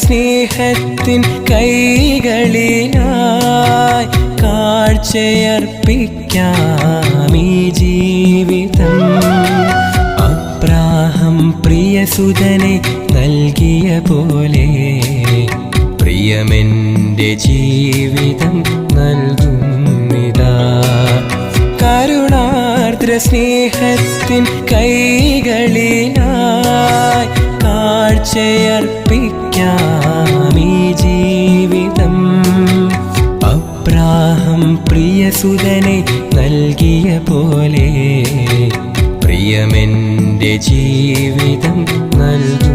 സ്നേഹത്തിൻ കൈകളിലായി കാഴ്ചയർപ്പിക്കാം ഈ ജീവിതം. അബ്രാഹം പ്രിയസുതനെ നൽകിയ പോലെ പ്രിയമെൻ്റെ ജീവിതം നൽകുന്നിതാ. കരുണാർദ്ര സ്നേഹത്തിൻ കൈകളിലായി കാഴ്ചയർപ്പിക്കാം ഈ ജീവിതം. അബ്രാഹം പ്രിയസുതനെ നൽകിയ പോലെ പ്രിയമെൻ്റെ ജീവിതം നൽകും.